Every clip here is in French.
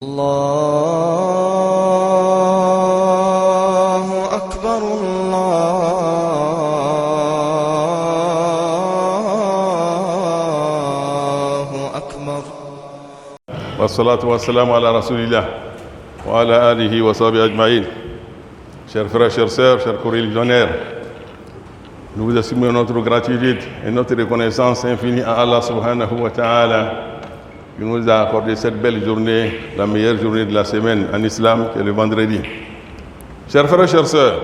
الله أكبر الله أكبر والصلاة والسلام على رسول الله وعلى آله وصحبه أجمعين. Chers frères, chères sœurs, chers coreligionnaires, nous vous assumons notre gratitude et notre reconnaissance infinie à Allah subhanahu wa ta'ala qui nous a accordé cette belle journée, la meilleure journée de la semaine en islam, qui est le vendredi. Chers frères, chères sœurs,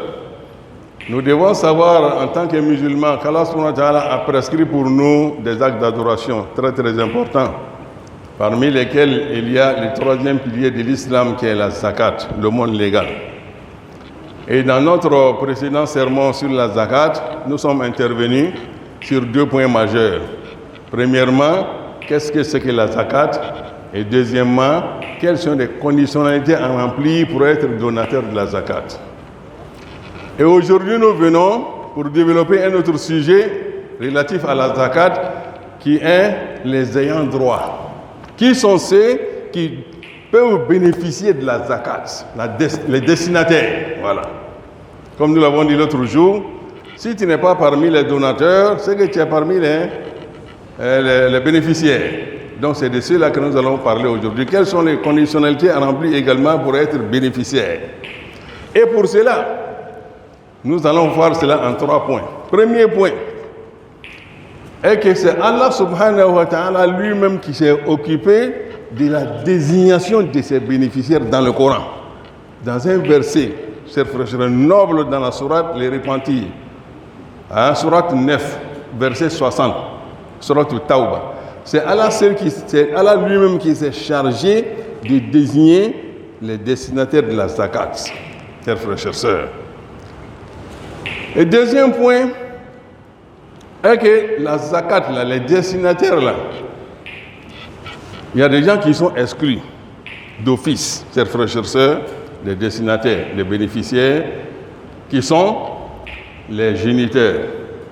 nous devons savoir en tant que musulmans qu'Allah subhanahu wa ta'ala a prescrit pour nous des actes d'adoration très très importants, parmi lesquels il y a le troisième pilier de l'islam qui est la zakat, le monde légal. Et dans notre précédent sermon sur la zakat, nous sommes intervenus sur deux points majeurs. Premièrement, qu'est-ce que c'est que la zakat? Et deuxièmement, quelles sont les conditionnalités à remplir pour être donateur de la zakat? Et aujourd'hui, nous venons pour développer un autre sujet relatif à la zakat qui est les ayants droit. Qui sont ceux qui peuvent bénéficier de la zakat, les destinataires, voilà. Comme nous l'avons dit l'autre jour, si tu n'es pas parmi les donateurs, c'est que tu es parmi les bénéficiaires. Donc c'est de cela que nous allons parler aujourd'hui. Quelles sont les conditionnalités à remplir également pour être bénéficiaire? Et pour cela, nous allons voir cela en 3 points. Premier point est que c'est Allah subhanahu wa ta'ala lui-même qui s'est occupé de la désignation de ses bénéficiaires dans le Coran. Dans un verset, chers frères noble dans la sourate Les Repentis, sourate 9, verset 60, sourate Tawbah. C'est Allah lui-même qui s'est chargé de désigner les destinataires de la zakat, chers frères et sœurs. Et deuxième point est que la zakat, là, les destinataires, là, il y a des gens qui sont exclus d'office, chers frères et sœurs, les destinataires, les bénéficiaires, qui sont les géniteurs,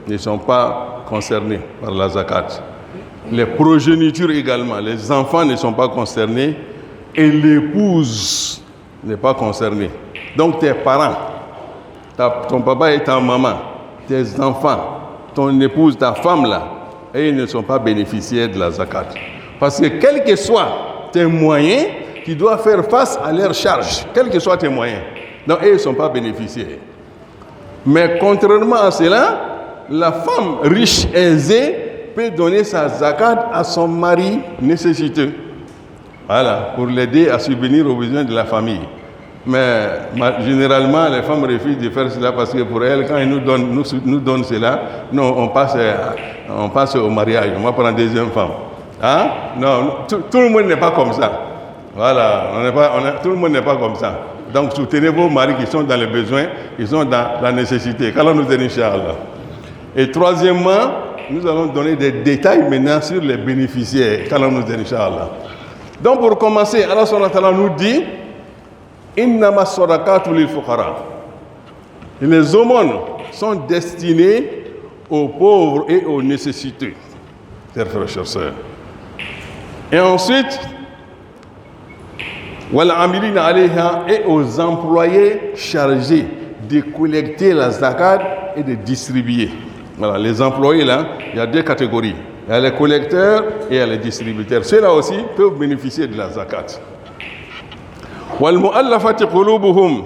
ne sont pas concernés par la zakat. Les progénitures également, les enfants ne sont pas concernés et l'épouse n'est pas concernée. Donc tes parents, ton papa et ta maman, tes enfants, ton épouse, ta femme là, et ils ne sont pas bénéficiaires de la zakat. Parce que quels que soient tes moyens, tu dois faire face à leurs charges, quels que soient tes moyens. Donc ils ne sont pas bénéficiaires. Mais contrairement à cela, la femme riche, aisée, peut donner sa zakat à son mari nécessiteux. Voilà, pour l'aider à subvenir aux besoins de la famille. Mais généralement, les femmes refusent de faire cela parce que pour elles, quand ils nous donnent cela, non, on passe au mariage, on va prendre une deuxième femme. Hein? Non, tout le monde n'est pas comme ça. Voilà, tout le monde n'est pas comme ça. Donc soutenez vos maris qui sont dans les besoins, qui sont dans la nécessité. Qu'Allah nous aide, Inch'Allah. Et troisièmement, nous allons donner des détails maintenant sur les bénéficiaires. Qu'Allah nous aide, Inch'Allah. Donc pour commencer, Allah subhanahu wa ta'ala nous dit Innama sadaqatu lil fuqara. Les aumônes sont destinés aux pauvres et aux nécessiteux, chers frères et sœurs. Et ensuite, wal amilina alayha, et aux employés chargés de collecter la zakat et de distribuer. Voilà, les employés là, il y a deux catégories. Il y a les collecteurs et il y a les distributeurs. Ceux-là aussi peuvent bénéficier de la zakat. Wal mu'allafati qulubuhum,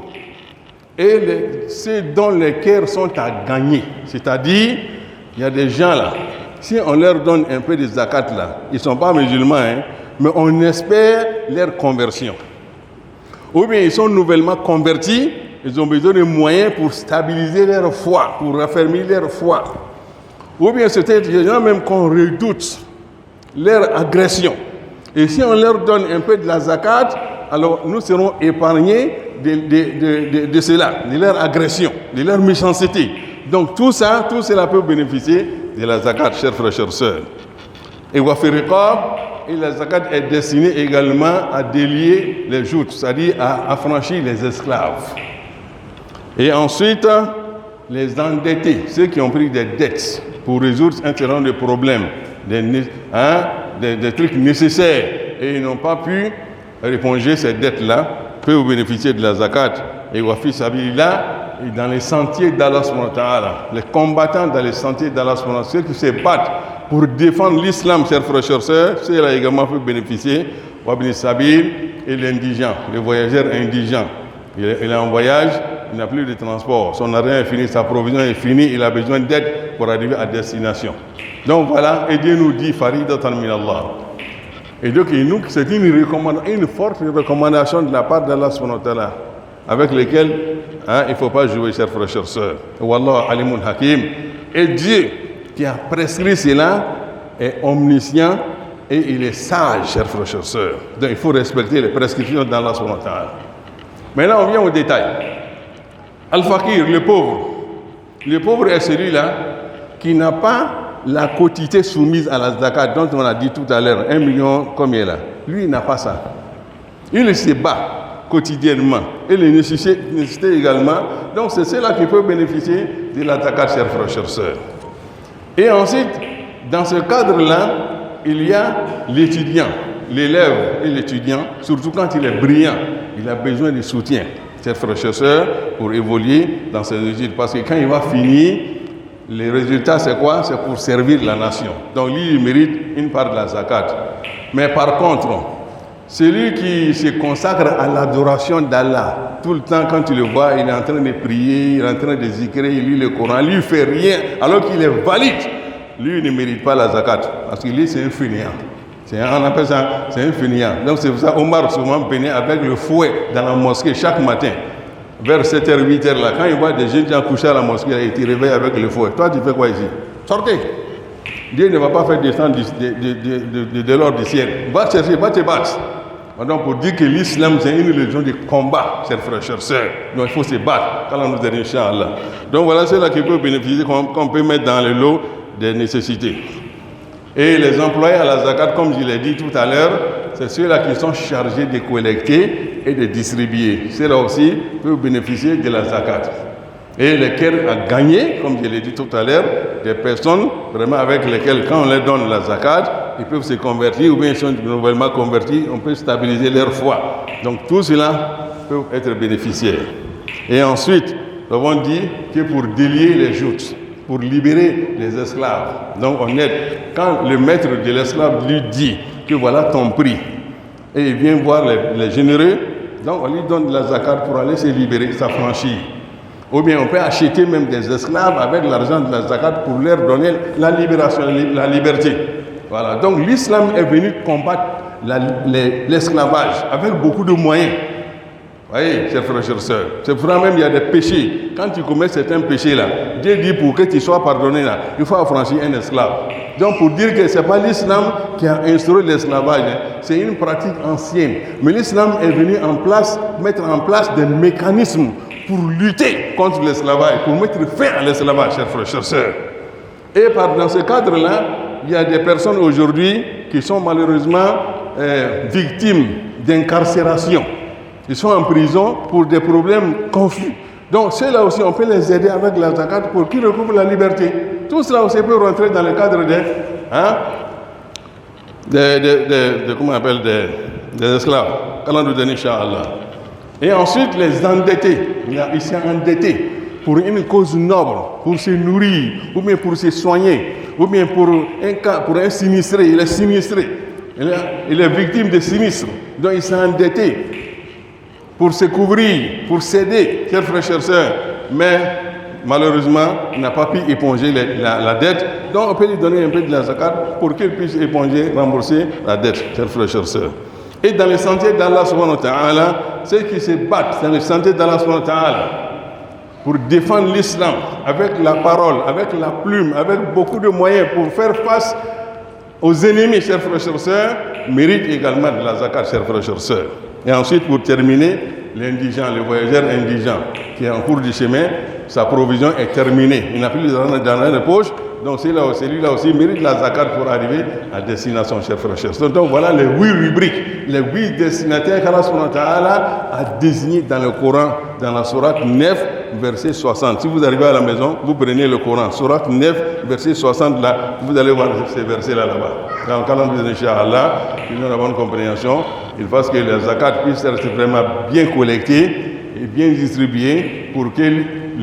et ceux dont les cœurs sont à gagner. C'est-à-dire, il y a des gens là, si on leur donne un peu de zakat là, ils ne sont pas musulmans, hein, mais on espère leur conversion. Ou bien ils sont nouvellement convertis, ils ont besoin de moyens pour stabiliser leur foi, pour raffermir leur foi. Ou bien c'est des gens même qu'on redoute leur agression. Et si on leur donne un peu de la zakat, alors nous serons épargnés de cela, de leur agression, de leur méchanceté. Donc tout cela peut bénéficier de la zakat, chers frères et chères sœurs. Et la zakat est destinée également à délier les joutes, c'est-à-dire à affranchir les esclaves. Et ensuite, les endettés, ceux qui ont pris des dettes pour résoudre un certain nombre de problèmes, des trucs nécessaires, et ils n'ont pas pu éponger ces dettes-là peut bénéficier de la zakat. Et wa fi sabilillah, et dans les sentiers d'Allah subhanahu wa ta'ala, les combattants dans les sentiers d'Allah subhanahu wa ta'ala, ceux qui se battent pour défendre l'islam, chers frères et sœurs, ceux-là également peuvent bénéficier. Wa bin sabil, et l'indigent, le voyageur indigent. Il est en voyage, il n'a plus de transport, son argent est fini, sa provision est finie, il a besoin d'aide pour arriver à destination. Donc voilà, et Dieu nous dit faridatan min Allah. Et donc c'est une forte recommandation de la part d'Allah subhanahu wa ta'ala, avec lesquelles il ne faut pas jouer, chers frères et sœurs. Wallahu alimun hakim. Et Dieu qui a prescrit cela est omniscient et il est sage, chers frères et sœurs. Donc il faut respecter les prescriptions d'Allah subhanahu wa ta'ala. Maintenant on vient au détail. Al-Fakir, le pauvre. Le pauvre est celui-là qui n'a pas la quotité soumise à la zakat dont on a dit tout à l'heure, 1 million, combien là? Lui, il n'a pas ça. Il se bat quotidiennement et les nécessités également. Donc c'est ceux-là qui peuvent bénéficier de la zakat, chers frères et sœurs. Et ensuite, dans ce cadre-là, il y a l'étudiant, l'élève et l'étudiant, surtout quand il est brillant, il a besoin de soutien, chers frères et sœurs, pour évoluer dans ses études. Parce que quand il va finir, les résultats, c'est quoi? C'est pour servir la nation. Donc lui, il mérite une part de la zakat. Mais par contre, celui qui se consacre à l'adoration d'Allah, tout le temps quand tu le vois, il est en train de prier, il est en train de zikrer, il lit le Coran, lui il ne fait rien alors qu'il est valide. Lui, il ne mérite pas la zakat parce qu'il c'est un fainéant. On appelle ça, c'est un fainéant. Donc c'est pour ça Omar souvent venait avec le fouet dans la mosquée chaque matin. Vers 7h, 8h là, quand il voit des jeunes gens couchés à la mosquée, il te réveille avec le fouet. Toi, tu fais quoi ici? Sortez! Dieu ne va pas faire descendre de l'ordre du ciel. Va chercher, va te battre. Donc, pour dire que l'islam, c'est une religion de combat, chers frères et sœurs. Donc, il faut se battre. Quand on nous dit, Inch'Allah. Donc, voilà, c'est là qui peut bénéficier, qu'on peut mettre dans le lot des nécessités. Et les employés à la zakat, comme je l'ai dit tout à l'heure, c'est ceux-là qui sont chargés de collecter et de distribuer. Ceux-là aussi peuvent bénéficier de la zakat. Et lesquels a gagné, comme je l'ai dit tout à l'heure, des personnes vraiment avec lesquelles, quand on leur donne la zakat, ils peuvent se convertir ou bien ils sont nouvellement convertis, on peut stabiliser leur foi. Donc tout cela peut être bénéficiaire. Et ensuite, nous avons dit que pour délier les joutes, pour libérer les esclaves. Donc on aide. Quand le maître de l'esclave lui dit que voilà ton prix, et il vient voir les généreux, donc on lui donne la zakat pour aller se libérer, s'affranchir. Ou bien on peut acheter même des esclaves avec l'argent de la zakat pour leur donner la libération, la liberté. Voilà. Donc l'islam est venu combattre l'esclavage avec beaucoup de moyens. Vous voyez, chers frères et sœurs, c'est pour ça même il y a des péchés. Quand tu commets certains péchés-là, Dieu dit pour que tu sois pardonné, là, il faut affranchir un esclave. Donc pour dire que ce n'est pas l'islam qui a instauré l'esclavage, c'est une pratique ancienne. Mais l'islam est venu mettre en place des mécanismes pour lutter contre l'esclavage, pour mettre fin à l'esclavage, chers frères et sœurs. Et dans ce cadre-là, il y a des personnes aujourd'hui qui sont malheureusement victimes d'incarcération. Ils sont en prison pour des problèmes confus. Donc ceux-là aussi, on peut les aider avec la zakat pour qu'ils recouvrent la liberté. Tout cela aussi peut rentrer dans le cadre comment on appelle, des esclaves. Qu'Allah nous donne, Inch'Allah. Et ensuite, les endettés. Ils sont endettés pour une cause noble, pour se nourrir, ou bien pour se soigner, ou bien pour un sinistré. Il est sinistré. Il est victime de sinistre. Donc ils sont endettés pour se couvrir, pour s'aider, chers frères et sœurs. Mais malheureusement, il n'a pas pu éponger la dette. Donc on peut lui donner un peu de la zakat pour qu'il puisse rembourser la dette, chers frères et sœurs. Et dans les sentiers d'Allah subhanahu wa ta'ala, ceux qui se battent dans les sentiers d'Allah subhanahu wa ta'ala pour défendre l'islam avec la parole, avec la plume, avec beaucoup de moyens pour faire face aux ennemis, chers frères et sœurs, méritent également de la zakat, chers frères et sœurs. Et ensuite, pour terminer, l'indigent, le voyageur indigent qui est en cours du chemin, sa provision est terminée. Il n'a plus d'argent dans la poche. Donc celui-là aussi mérite la zakat pour arriver à destination, chers frères et sœurs. Donc voilà les 8 rubriques, les 8 destinataires qu'Allah subhanahu wa ta'ala a désignés dans le Coran, dans la sourate 9, verset 60. Si vous arrivez à la maison, vous prenez le Coran, sourate 9, verset 60, là, vous allez voir ces versets-là, là-bas. qu'en calendrier, Inch'Allah, ils ont la bonne compréhension. Il faut que les zakat puissent être vraiment bien collectés et bien distribués pour que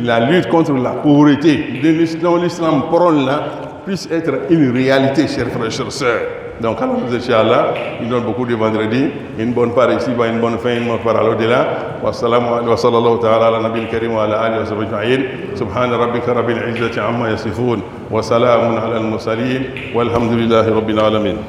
la lutte contre la pauvreté de l'islam prône là puisse être une réalité, chers frères et chères sœurs. Donc, alors, Inch'Allah, il donne beaucoup de vendredi, une bonne part ici, une bonne fin, une bonne part à l'au-delà. Wassalamu alaikum wa sallallahu ta'ala ala nabil karim wa ala alihi wa sahbihi ajma'in. Subhana rabbika rabbil izzati amma yasifun wa salamun ala al-mursalin walhamdulillahi rabbil alamin.